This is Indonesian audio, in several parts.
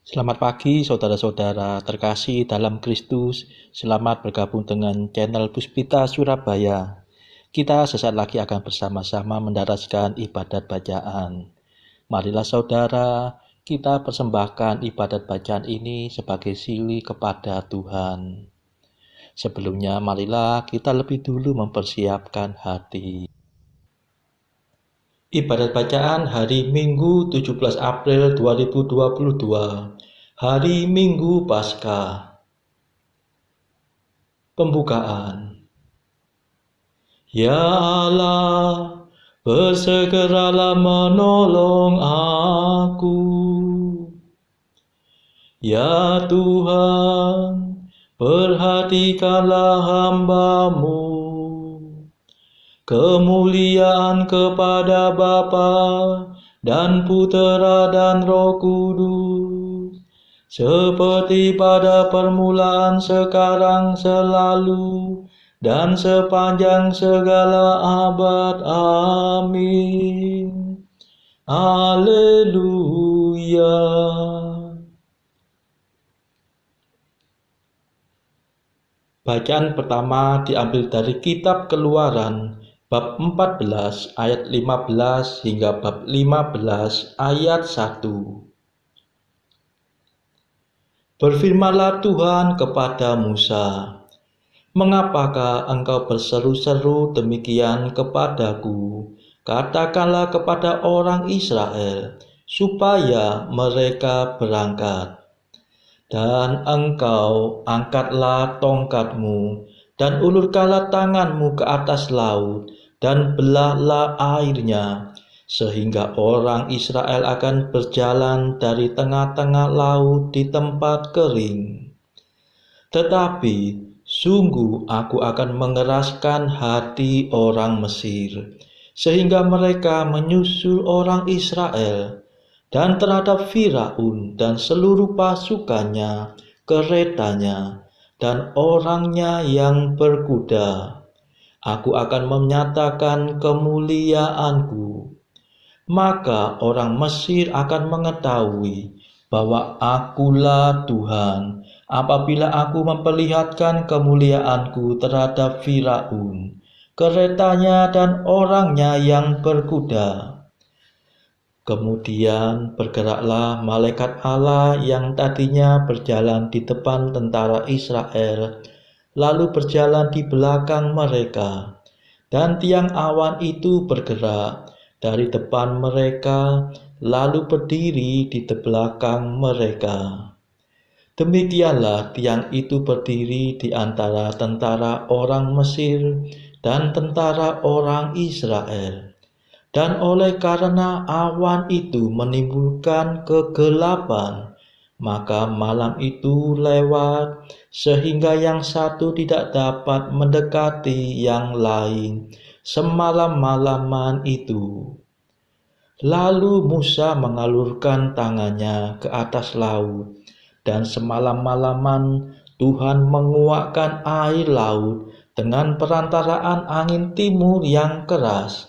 Selamat pagi saudara-saudara terkasih dalam Kristus. Selamat bergabung dengan channel Puspita Surabaya. Kita sesaat lagi akan bersama-sama mendaraskan ibadat bacaan. Marilah saudara, kita persembahkan ibadat bacaan ini sebagai sili kepada Tuhan. Sebelumnya marilah kita lebih dulu mempersiapkan hati. Ibadat bacaan hari Minggu 17 April 2022, hari Minggu Paskah. Pembukaan. Ya Allah, bersegeralah menolong aku. Ya Tuhan, perhatikanlah hamba-Mu. Kemuliaan kepada Bapa dan Putera dan Roh Kudus, seperti pada permulaan, sekarang, selalu, dan sepanjang segala abad. Amin. Haleluya. Bacaan pertama diambil dari kitab Keluaran bab 14 ayat 15 hingga bab 15 ayat 1. Berfirmanlah Tuhan kepada Musa, "Mengapakah engkau berseru-seru demikian kepadaku? Katakanlah kepada orang Israel, supaya mereka berangkat. Dan engkau angkatlah tongkatmu, dan ulurkanlah tanganmu ke atas laut, dan belahlah airnya, sehingga orang Israel akan berjalan dari tengah-tengah laut di tempat kering. Tetapi sungguh aku akan mengeraskan hati orang Mesir, sehingga mereka menyusul orang Israel, dan terhadap Firaun dan seluruh pasukannya, keretanya, dan orangnya yang berkuda. Aku akan menyatakan kemuliaanku. Maka orang Mesir akan mengetahui bahwa akulah Tuhan, apabila aku memperlihatkan kemuliaanku terhadap Firaun, keretanya, dan orangnya yang berkuda." Kemudian bergeraklah malaikat Allah yang tadinya berjalan di depan tentara Israel, lalu berjalan di belakang mereka, dan tiang awan itu bergerak dari depan mereka, lalu berdiri di belakang mereka. Demikianlah tiang itu berdiri di antara tentara orang Mesir dan tentara orang Israel. Dan oleh karena awan itu menimbulkan kegelapan, maka malam itu lewat, sehingga yang satu tidak dapat mendekati yang lain semalam-malaman itu. Lalu Musa mengalurkan tangannya ke atas laut, dan semalam-malaman Tuhan menguakkan air laut dengan perantaraan angin timur yang keras,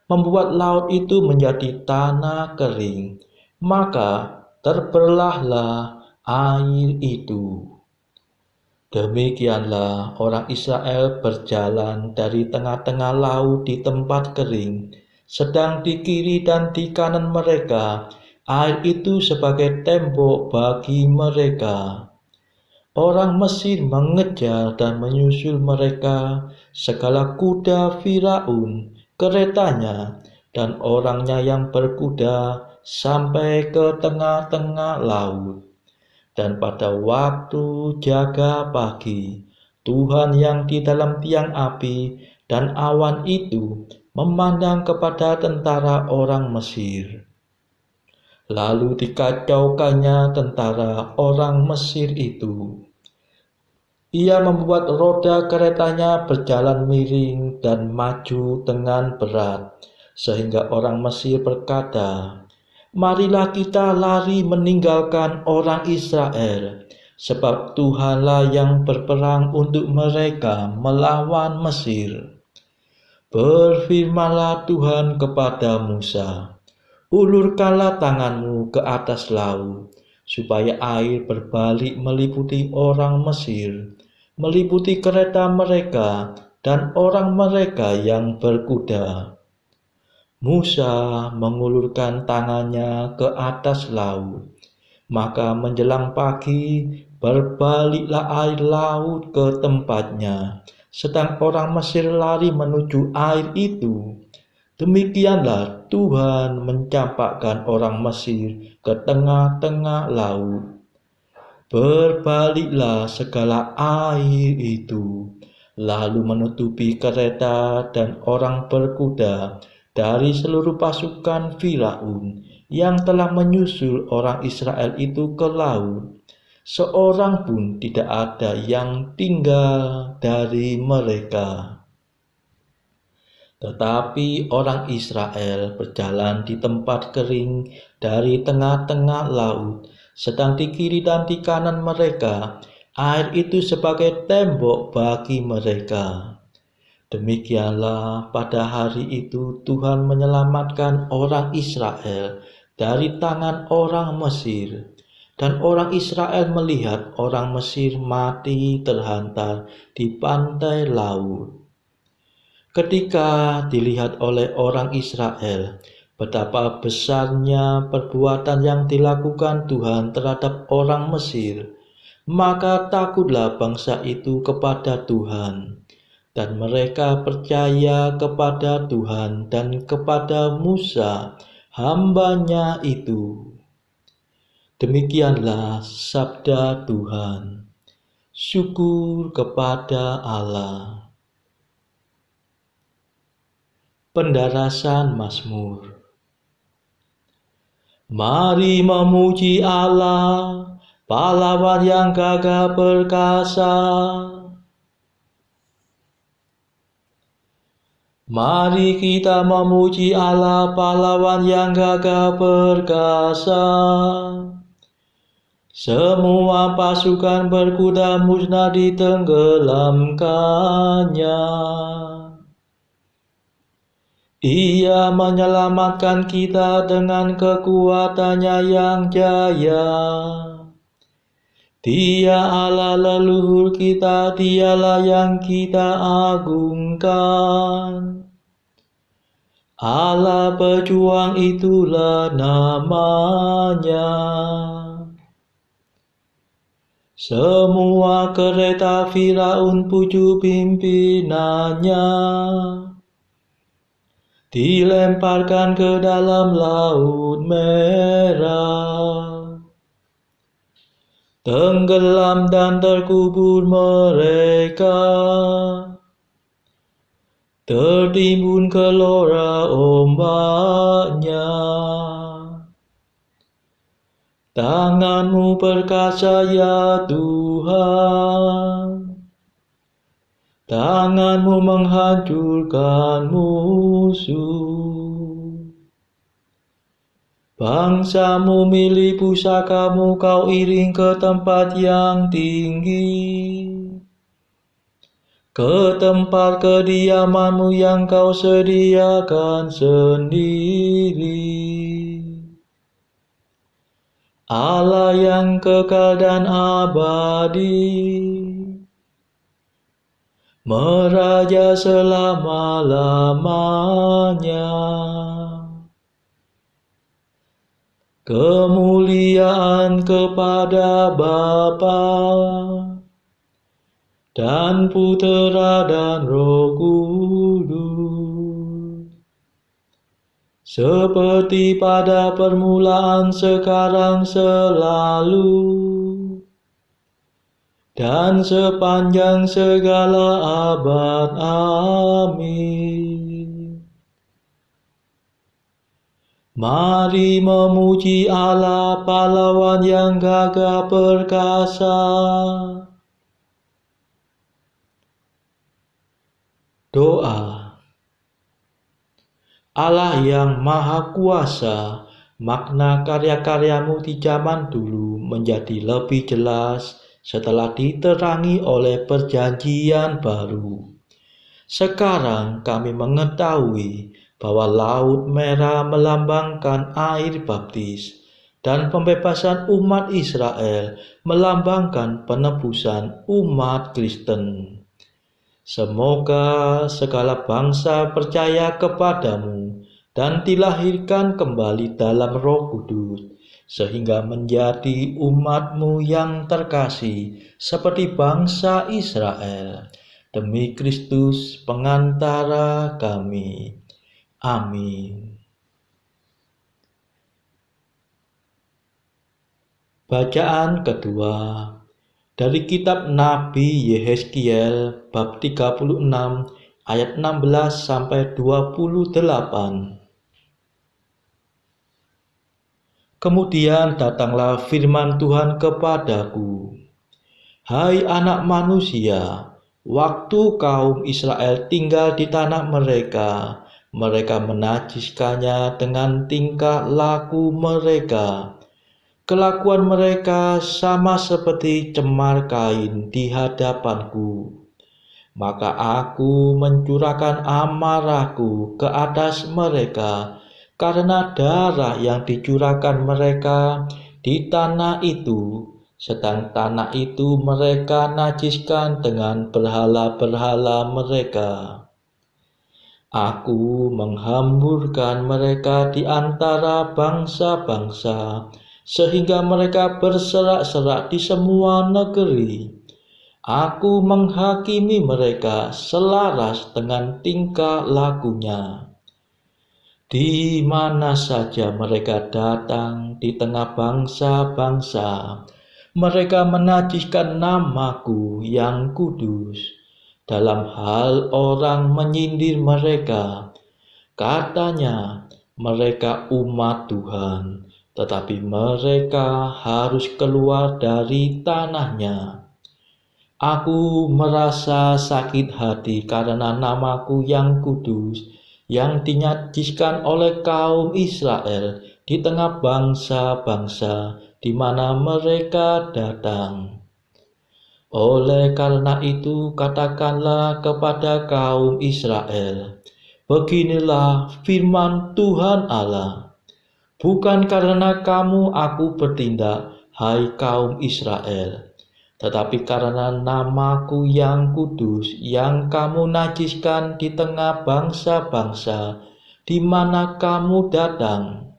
membuat laut itu menjadi tanah kering, maka terbelahlah air itu. Demikianlah orang Israel berjalan dari tengah-tengah laut di tempat kering, sedang di kiri dan di kanan mereka air itu sebagai tembok bagi mereka. Orang Mesir mengejar dan menyusul mereka, segala kuda Firaun, keretanya, dan orangnya yang berkuda, sampai ke tengah-tengah laut. Dan pada waktu jaga pagi, Tuhan yang di dalam tiang api dan awan itu memandang kepada tentara orang Mesir. Lalu dikacaukannya tentara orang Mesir itu. Ia membuat roda keretanya berjalan miring dan maju dengan berat, sehingga orang Mesir berkata, "Marilah kita lari meninggalkan orang Israel, sebab Tuhanlah yang berperang untuk mereka melawan Mesir." Berfirmanlah Tuhan kepada Musa, "Ulurkanlah tanganmu ke atas laut, supaya air berbalik meliputi orang Mesir, meliputi kereta mereka dan orang mereka yang berkuda. Musa mengulurkan tangannya ke atas laut, maka menjelang pagi berbaliklah air laut ke tempatnya, sedang orang Mesir lari menuju air itu. Demikianlah Tuhan mencampakkan orang Mesir ke tengah-tengah laut. Berbaliklah segala air itu, lalu menutupi kereta dan orang berkuda dari seluruh pasukan Firaun yang telah menyusul orang Israel itu ke laut. Seorang pun tidak ada yang tinggal dari mereka. Tetapi orang Israel berjalan di tempat kering dari tengah-tengah laut, sedang di kiri dan di kanan mereka, air itu sebagai tembok bagi mereka. Demikianlah pada hari itu Tuhan menyelamatkan orang Israel dari tangan orang Mesir. Dan orang Israel melihat orang Mesir mati terhantar di pantai laut. Ketika dilihat oleh orang Israel betapa besarnya perbuatan yang dilakukan Tuhan terhadap orang Mesir, maka takutlah bangsa itu kepada Tuhan, dan mereka percaya kepada Tuhan dan kepada Musa, hamba-Nya itu. Demikianlah sabda Tuhan. Syukur kepada Allah. Pendarasan Mazmur. Mari memuji Allah, pahlawan yang gagah perkasa. Mari kita memuji Allah, pahlawan yang gagah perkasa. Semua pasukan berkuda musnah ditenggelamkannya. Ia menyelamatkan kita dengan kekuatannya yang jaya. Dia Allah leluhur kita, dialah yang kita agungkan. Allah pejuang itulah namanya. Semua kereta Firaun puju pimpinannya. Dilemparkan ke dalam laut merah. Tenggelam dan terkubur mereka. Tertimbun gelora ombaknya. Tangan-Mu perkasa ya Tuhan. Tangan-Mu menghancurkan musuh. Bangsa-Mu milik pusaka-Mu Kau iring ke tempat yang tinggi, ke tempat kediaman-Mu yang Kau sediakan sendiri. Allah yang kekal dan abadi, meraja selama-lamanya. Kemuliaan kepada Bapa dan Putera dan Roh Kudus, seperti pada permulaan, sekarang, selalu, dan sepanjang segala abad. Amin. Mari memuji Allah, pahlawan yang gagah perkasa. Doa. Allah yang Maha Kuasa, makna karya-karya-Mu di zaman dulu menjadi lebih jelas setelah diterangi oleh perjanjian baru. Sekarang kami mengetahui bahwa Laut Merah melambangkan air baptis, dan pembebasan umat Israel melambangkan penebusan umat Kristen. Semoga segala bangsa percaya kepadamu dan dilahirkan kembali dalam Roh Kudus, sehingga menjadi umat-Mu yang terkasih seperti bangsa Israel. Demi Kristus pengantara kami. Amin. Bacaan kedua dari kitab Nabi Yehezkiel bab 36 ayat 16 sampai 28. Kemudian datanglah firman Tuhan kepadaku, "Hai anak manusia, waktu kaum Israel tinggal di tanah mereka, mereka menajiskannya dengan tingkah laku mereka. Kelakuan mereka sama seperti cemar kain di hadapanku. Maka aku mencurahkan amarahku ke atas mereka karena darah yang dicurahkan mereka di tanah itu, sedang tanah itu mereka najiskan dengan berhala-berhala mereka. Aku menghamburkan mereka di antara bangsa-bangsa, sehingga mereka berserak-serak di semua negeri. Aku menghakimi mereka selaras dengan tingkah lakunya. Di mana saja mereka datang di tengah bangsa-bangsa, mereka menajiskan namaku yang kudus. Dalam hal orang menyindir mereka, katanya mereka umat Tuhan, tetapi mereka harus keluar dari tanahnya. Aku merasa sakit hati karena namaku yang kudus yang dinajiskan oleh kaum Israel di tengah bangsa-bangsa di mana mereka datang. Oleh karena itu katakanlah kepada kaum Israel, beginilah firman Tuhan Allah. Bukan karena kamu aku bertindak, hai kaum Israel, tetapi karena namaku yang kudus yang kamu najiskan di tengah bangsa-bangsa di mana kamu datang.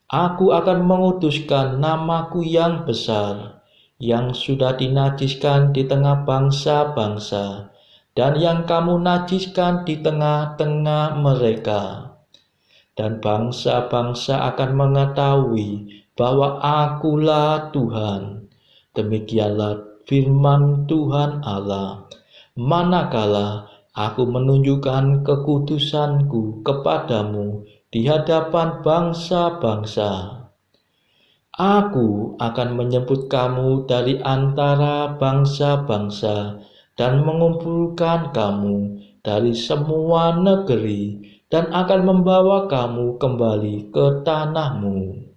Aku akan mengutuskan namaku yang besar yang sudah dinajiskan di tengah bangsa-bangsa dan yang kamu najiskan di tengah-tengah mereka. Dan bangsa-bangsa akan mengetahui bahwa akulah Tuhan. Demikianlah firman Tuhan Allah. Manakala aku menunjukkan kekudusanku kepadamu di hadapan bangsa-bangsa, aku akan menjemput kamu dari antara bangsa-bangsa dan mengumpulkan kamu dari semua negeri dan akan membawa kamu kembali ke tanahmu.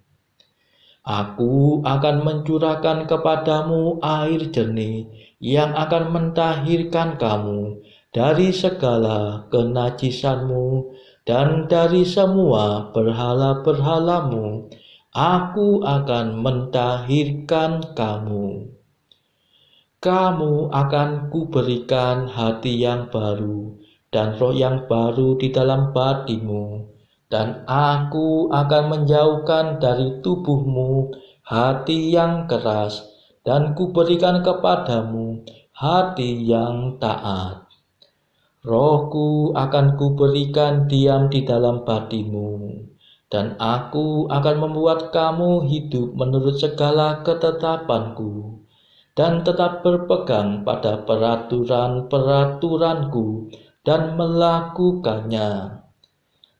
Aku akan mencurahkan kepadamu air jernih yang akan mentahirkan kamu dari segala kenajisanmu dan dari semua berhala-berhalamu. Aku akan mentahirkan kamu. Kamu akan kuberikan hati yang baru dan roh yang baru di dalam batimu. Dan aku akan menjauhkan dari tubuhmu hati yang keras dan kuberikan kepadamu hati yang taat. Rohku akan kuberikan diam di dalam batimu, dan aku akan membuat kamu hidup menurut segala ketetapanku, dan tetap berpegang pada peraturan-peraturanku dan melakukannya.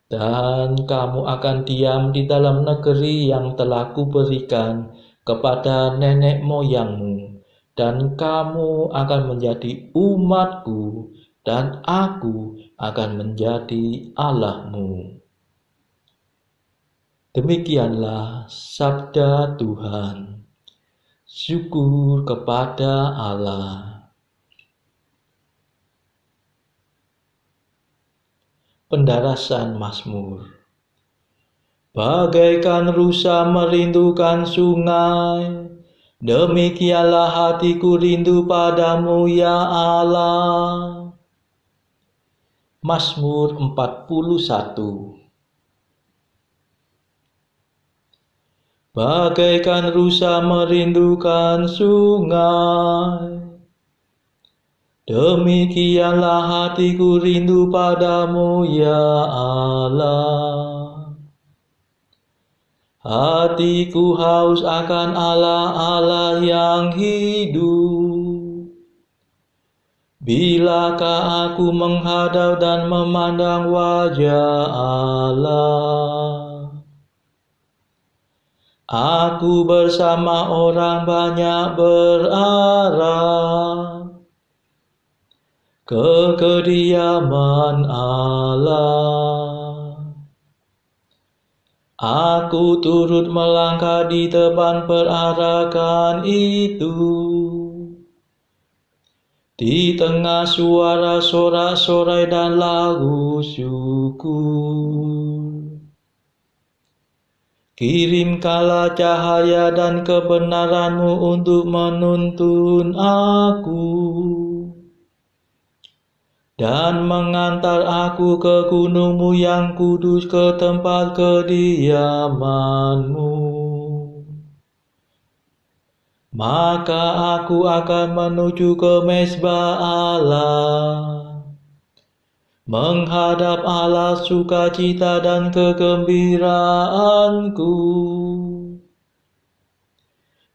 Dan kamu akan diam di dalam negeri yang telah kuberikan kepada nenek moyangmu, dan kamu akan menjadi umatku, dan aku akan menjadi Allahmu. Demikianlah sabda Tuhan. Syukur kepada Allah. Pendarasan Mazmur. Bagaikan rusa merindukan sungai, demikianlah hatiku rindu padamu ya Allah. Mazmur 41. Bagaikan rusa merindukan sungai, demikianlah hatiku rindu padamu ya Allah. Hatiku haus akan Allah yang hidup. Bilakah aku menghadap dan memandang wajah Allah? Aku bersama orang banyak berarah ke kediaman Allah. Aku turut melangkah di depan perarakan itu, di tengah suara sorak-sorai dan lagu syukur. Kirimkanlah cahaya dan kebenaran-Mu untuk menuntun aku, dan mengantar aku ke gunung-Mu yang kudus, ke tempat kediaman-Mu. Maka aku akan menuju ke mezbah Allah, menghadap Allah sukacita dan kegembiraanku,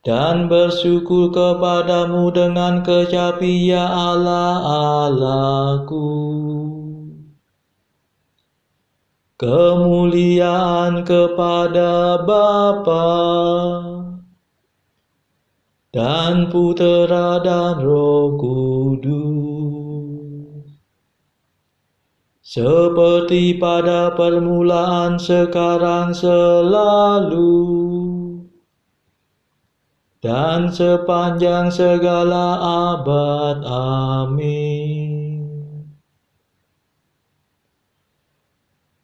dan bersyukur kepadamu dengan kecapi ya Allah Allahku. Kemuliaan kepada Bapa dan Putera dan Roh Kudus, seperti pada permulaan, sekarang, selalu, dan sepanjang segala abad. Amin.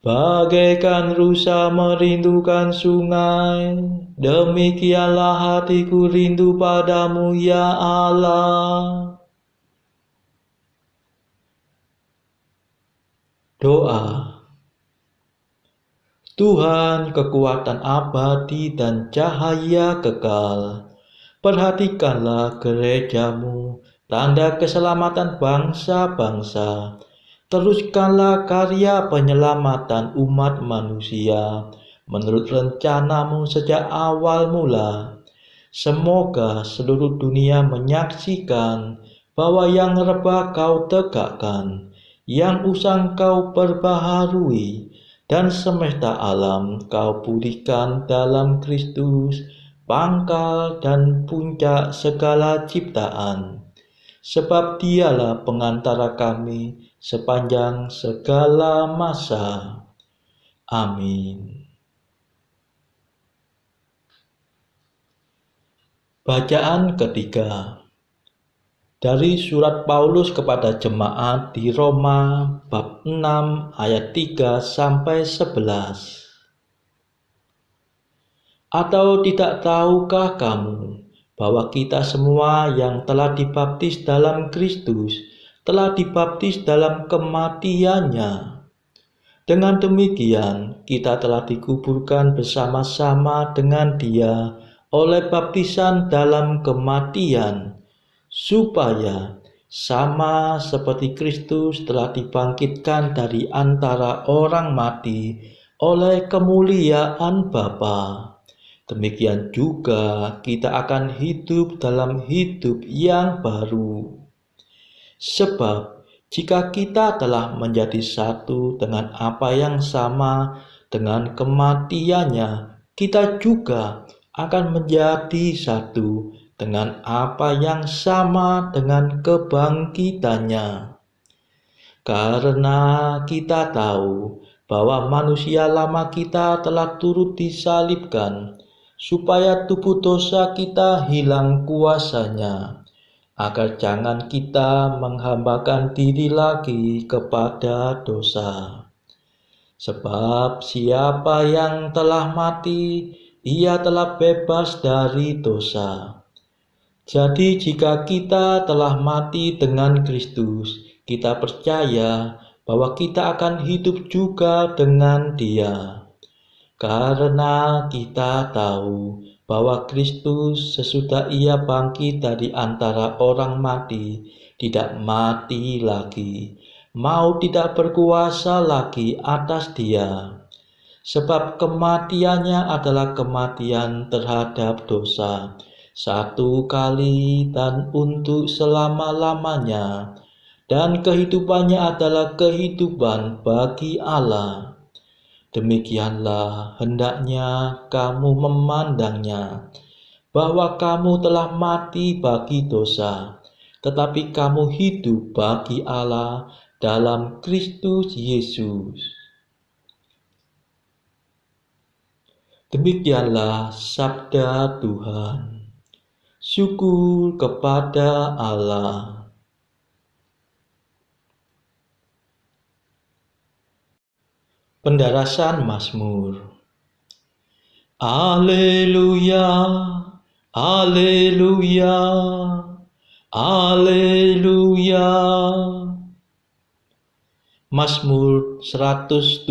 Bagaikan rusa merindukan sungai, demikianlah hatiku rindu padamu ya Allah. Doa. Tuhan, kekuatan abadi dan cahaya kekal, perhatikanlah gereja-Mu, tanda keselamatan bangsa-bangsa. Teruskanlah karya penyelamatan umat manusia menurut rencana-Mu sejak awal mula. Semoga seluruh dunia menyaksikan bahwa yang rebah Kau tegakkan, yang usang Kau perbaharui, dan semesta alam Kau pulihkan dalam Kristus, pangkal dan puncak segala ciptaan. Sebab Dialah pengantara kami sepanjang segala masa. Amin. Bacaan ketiga dari surat Paulus kepada jemaat di Roma bab 6 ayat 3 sampai 11. Atau tidak tahukah kamu bahwa kita semua yang telah dibaptis dalam Kristus telah dibaptis dalam kematian-Nya? Dengan demikian, kita telah dikuburkan bersama-sama dengan Dia oleh baptisan dalam kematian, supaya sama seperti Kristus telah dibangkitkan dari antara orang mati oleh kemuliaan Bapa, demikian juga kita akan hidup dalam hidup yang baru. Sebab jika kita telah menjadi satu dengan apa yang sama dengan kematian-Nya, kita juga akan menjadi satu dengan apa yang sama dengan kebangkitan-Nya. Karena kita tahu bahwa manusia lama kita telah turut disalibkan, supaya tubuh dosa kita hilang kuasanya, agar jangan kita menghambakan diri lagi kepada dosa. Sebab siapa yang telah mati, ia telah bebas dari dosa. Jadi jika kita telah mati dengan Kristus, kita percaya bahwa kita akan hidup juga dengan Dia. Karena kita tahu bahwa Kristus sesudah Ia bangkit dari antara orang mati, tidak mati lagi, maut tidak berkuasa lagi atas Dia. Sebab kematiannya adalah kematian terhadap dosa, satu kali dan untuk selama-lamanya, dan kehidupannya adalah kehidupan bagi Allah. Demikianlah hendaknya kamu memandangnya, bahwa kamu telah mati bagi dosa, tetapi kamu hidup bagi Allah dalam Kristus Yesus. Demikianlah sabda Tuhan. Syukur kepada Allah. Pendarasan Mazmur. Haleluya, haleluya, haleluya. Mazmur 117.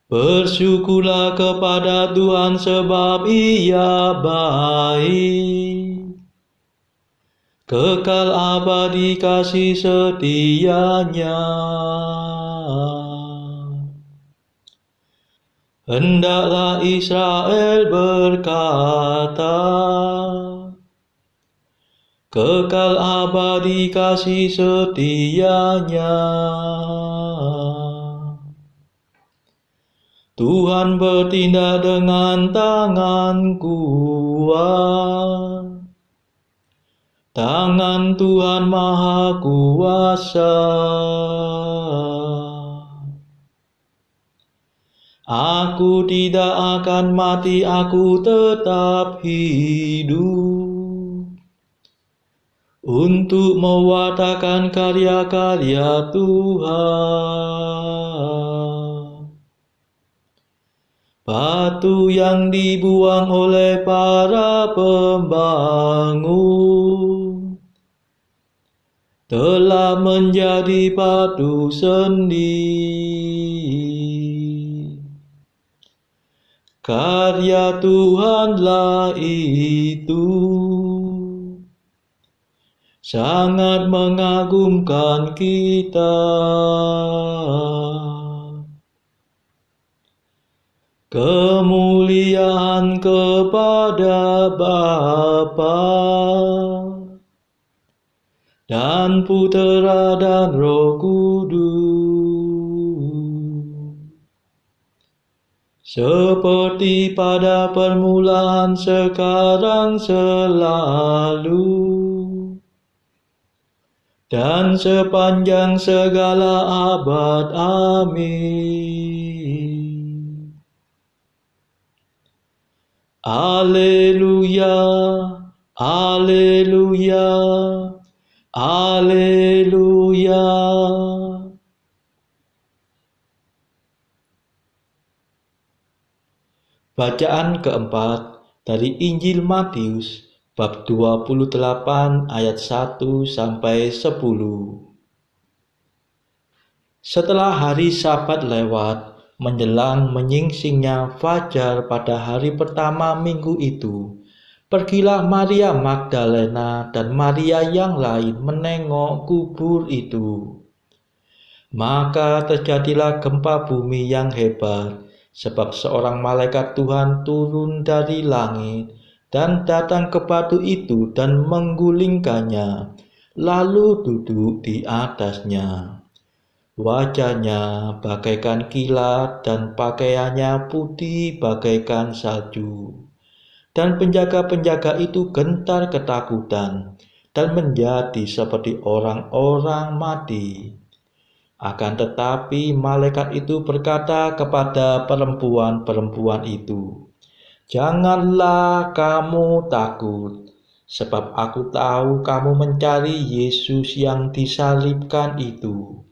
Bersyukurlah kepada Tuhan sebab Ia baik. Kekal abadi kasih setianya. Hendaklah Israel berkata, kekal abadi kasih setianya. Tuhan bertindak dengan tangan kuat. Tangan Tuhan Maha Kuasa. Aku tidak akan mati, aku tetap hidup untuk mewartakan karya-karya Tuhan. Batu yang dibuang oleh para pembangun telah menjadi batu sendi. Karya Tuhanlah itu, sangat mengagumkan kita. Kemuliaan kepada Bapa dan Putera dan Roh Kudus, seperti pada permulaan, sekarang, selalu, dan sepanjang segala abad. Amin. Haleluya, haleluya, haleluya. Bacaan keempat dari Injil Matius bab 28 ayat 1 sampai 10. Setelah hari Sabat lewat, menjelang menyingsingnya fajar pada hari pertama minggu itu, pergilah Maria Magdalena dan Maria yang lain menengok kubur itu. Maka terjadilah gempa bumi yang hebat, sebab seorang malaikat Tuhan turun dari langit dan datang ke batu itu dan menggulingkannya, lalu duduk di atasnya. Wajahnya bagaikan kilat dan pakaiannya putih bagaikan salju. Dan penjaga-penjaga itu gentar ketakutan dan menjadi seperti orang-orang mati. Akan tetapi malaikat itu berkata kepada perempuan-perempuan itu, janganlah kamu takut, sebab aku tahu kamu mencari Yesus yang disalibkan itu.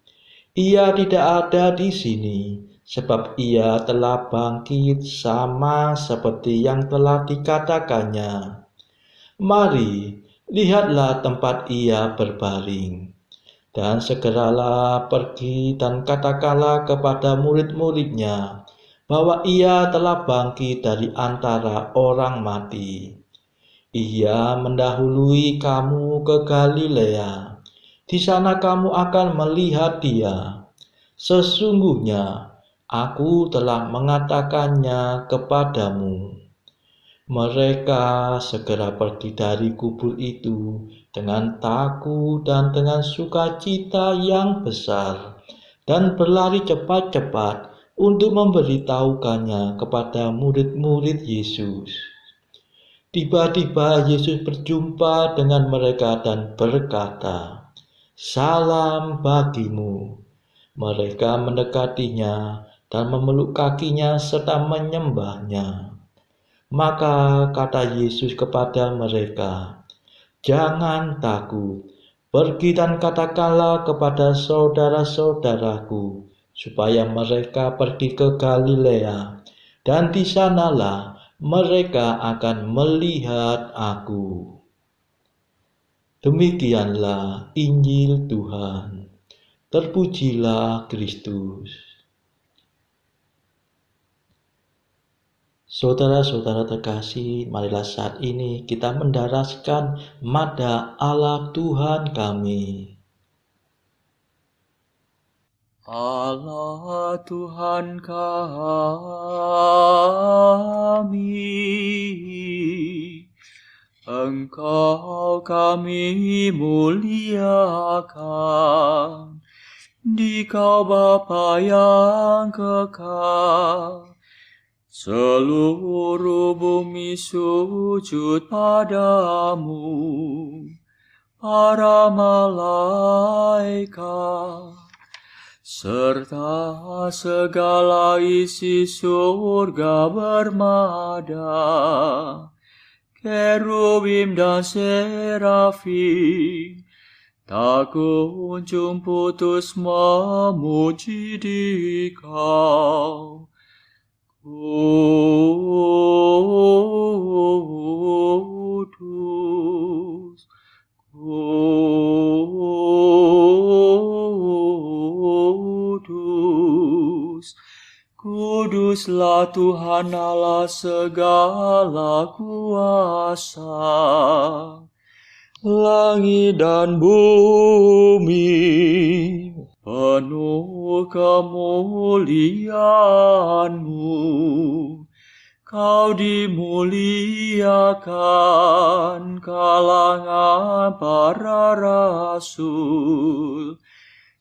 Ia tidak ada di sini, sebab ia telah bangkit sama seperti yang telah dikatakannya. Mari, lihatlah tempat ia berbaring. Dan segeralah pergi dan katakanlah kepada murid-muridnya bahwa ia telah bangkit dari antara orang mati. Ia mendahului kamu ke Galilea. Di sana kamu akan melihat dia. Sesungguhnya aku telah mengatakannya kepadamu. Mereka segera pergi dari kubur itu dengan takut dan dengan sukacita yang besar, dan berlari cepat-cepat untuk memberitahukannya kepada murid-murid Yesus. Tiba-tiba Yesus berjumpa dengan mereka dan berkata, "Salam bagimu." Mereka mendekatinya dan memeluk kakinya serta menyembahnya. Maka kata Yesus kepada mereka, "Jangan takut, pergi dan katakanlah kepada saudara-saudaraku, supaya mereka pergi ke Galilea, dan di sanalah mereka akan melihat aku." Demikianlah Injil Tuhan. Terpujilah Kristus. Saudara-saudara terkasih, marilah saat ini kita mendaraskan Mada Allah Tuhan kami. Allah Tuhan kami, Engkau kami muliakan, Dikau Bapa yang kekal. Seluruh bumi sujud padamu, para malaikat, serta segala isi surga bermada, kerubim dan serafim, tak kunjung putus memuji Dikau. Kudus, kudus, kuduslah Tuhan Allah segala kuasa. Langit dan bumi penuh kemuliaan-Mu. Kau dimuliakan kalangan para rasul.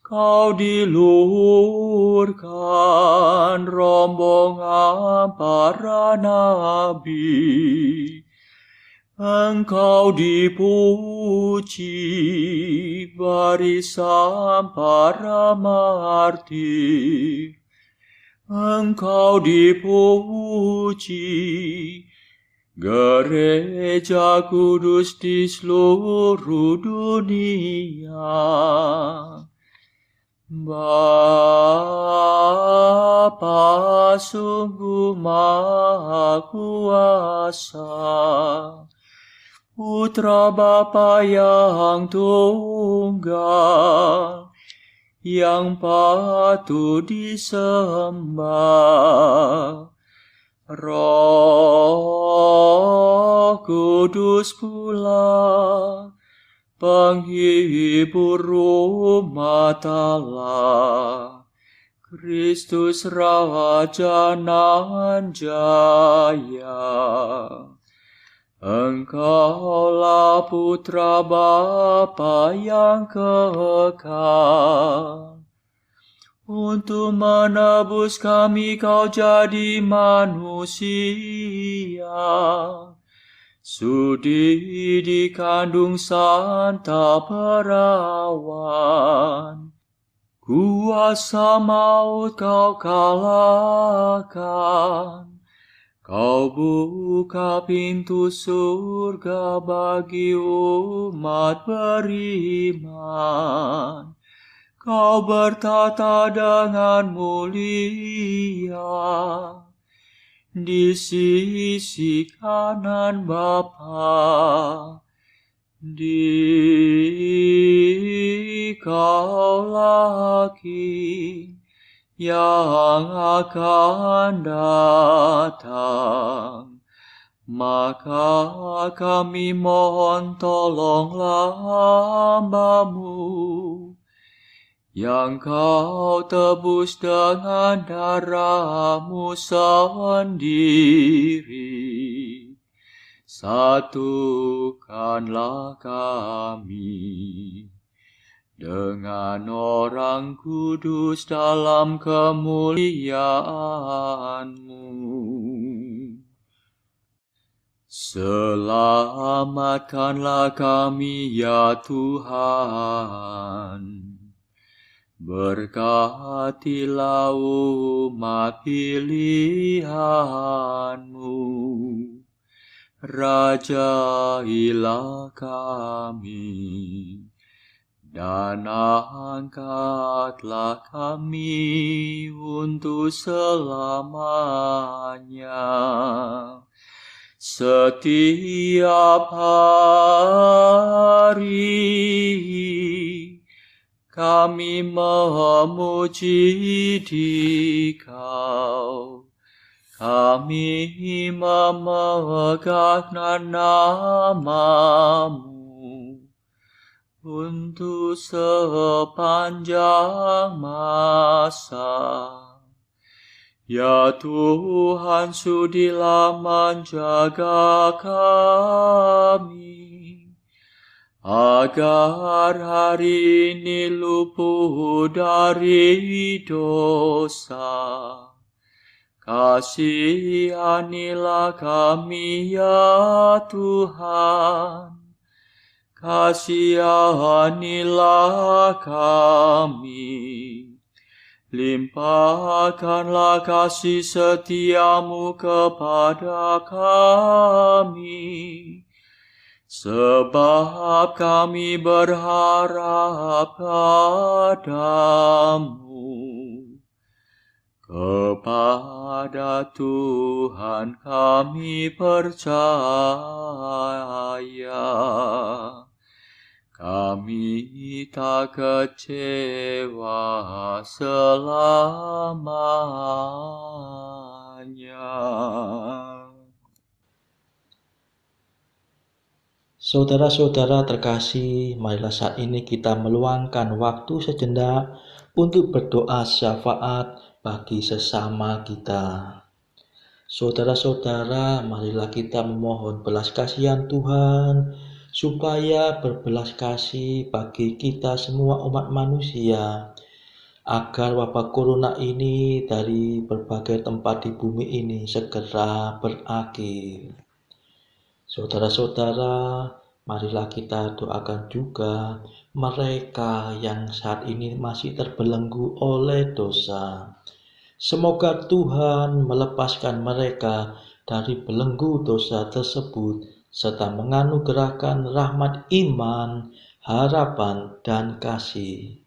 Kau diluhurkan rombongan para nabi. Engkau dipuji barisan para martir. Engkau dipuji gereja kudus di seluruh dunia. Bapa sungguh Maha Kuasa, Putra Bapa yang tunggal, yang patut disembah. Roh Kudus pula, penghibur umat Allah, Kristus Raja nan jaya. Engkaulah Putra Bapa yang kekal. Untuk menebus kami Kau jadi manusia. Sudi dikandung Santa Perawan. Kuasa maut Kau kalahkan. Kau buka pintu surga bagi umat beriman. Kau bertata dengan mulia di sisi kanan Bapa. Dikaulah yang akan datang, maka kami mohon tolonglah hamba-Mu yang Kau tebus dengan darah-Mu sendiri. Satukanlah kami dengan orang kudus dalam kemuliaan-Mu. Selamatkanlah kami ya Tuhan. Berkatilah umat pilihan-Mu. Rajailah kami, dan angkatlah kami untuk selamanya. Setiap hari kami memuji Dikau, kami memegang nama-Mu untuk sepanjang masa. Ya Tuhan, sudilah menjaga kami, agar hari ini luput dari dosa. Kasihanilah kami ya Tuhan, kasihanilah kami. Limpahkanlah kasih setia-Mu kepada kami, sebab kami berharap padamu. Kepada Tuhan kami percaya, kami tak kecewa selamanya. Saudara-saudara terkasih, marilah saat ini kita meluangkan waktu sejenak untuk berdoa syafaat bagi sesama kita. Saudara-saudara, marilah kita memohon belas kasihan Tuhan, supaya berbelas kasih bagi kita semua umat manusia, agar wabah corona ini dari berbagai tempat di bumi ini segera berakhir. Saudara-saudara, marilah kita doakan juga mereka yang saat ini masih terbelenggu oleh dosa. Semoga Tuhan melepaskan mereka dari belenggu dosa tersebut, serta menganugerahkan rahmat iman, harapan, dan kasih.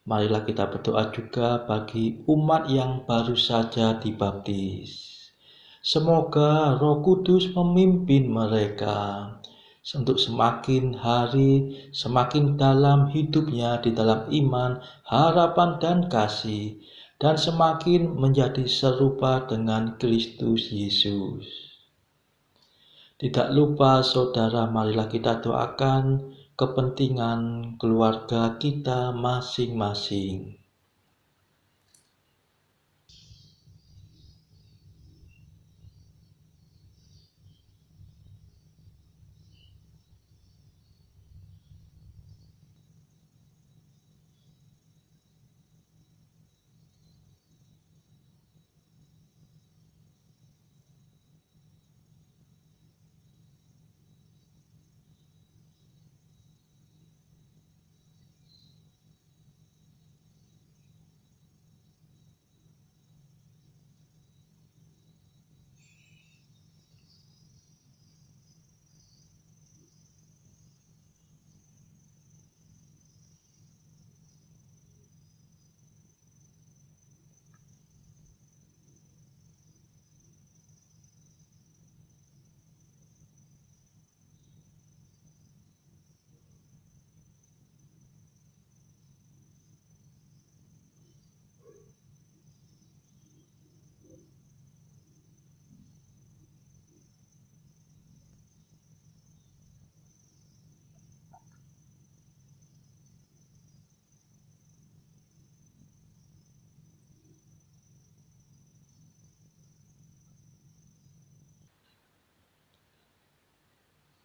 Marilah kita berdoa juga bagi umat yang baru saja dibaptis. Semoga Roh Kudus memimpin mereka untuk semakin hari, semakin dalam hidupnya di dalam iman, harapan, dan kasih, dan semakin menjadi serupa dengan Kristus Yesus. Tidak lupa saudara, marilah kita doakan kepentingan keluarga kita masing-masing.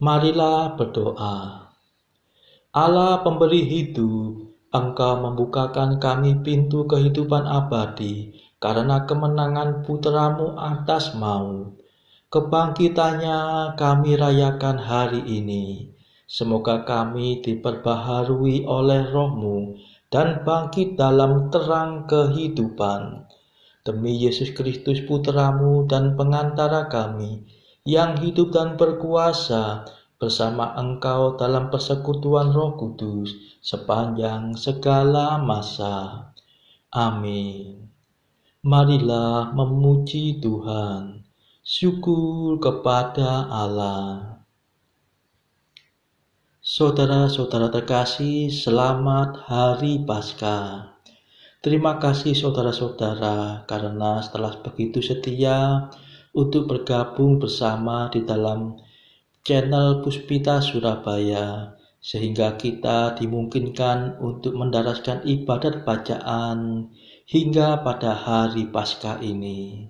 Marilah berdoa. Allah pemberi hidup, Engkau membukakan kami pintu kehidupan abadi karena kemenangan putra-Mu atas maut. Kebangkitannya kami rayakan hari ini. Semoga kami diperbaharui oleh Roh-Mu dan bangkit dalam terang kehidupan. Demi Yesus Kristus putra-Mu dan pengantara kami, yang hidup dan berkuasa bersama Engkau dalam persekutuan Roh Kudus sepanjang segala masa. Amin. Marilah memuji Tuhan. Syukur kepada Allah. Saudara-saudara terkasih, selamat Hari Paskah. Terima kasih saudara-saudara karena setelah begitu setia untuk bergabung bersama di dalam channel Puspita Surabaya, sehingga kita dimungkinkan untuk mendaraskan ibadat bacaan hingga pada hari Paskah ini.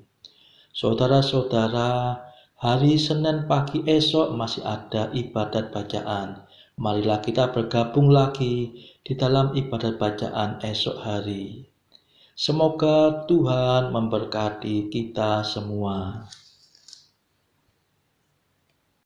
Saudara-saudara, hari Senin pagi esok masih ada ibadat bacaan. Marilah kita bergabung lagi di dalam ibadat bacaan esok hari. Semoga Tuhan memberkati kita semua.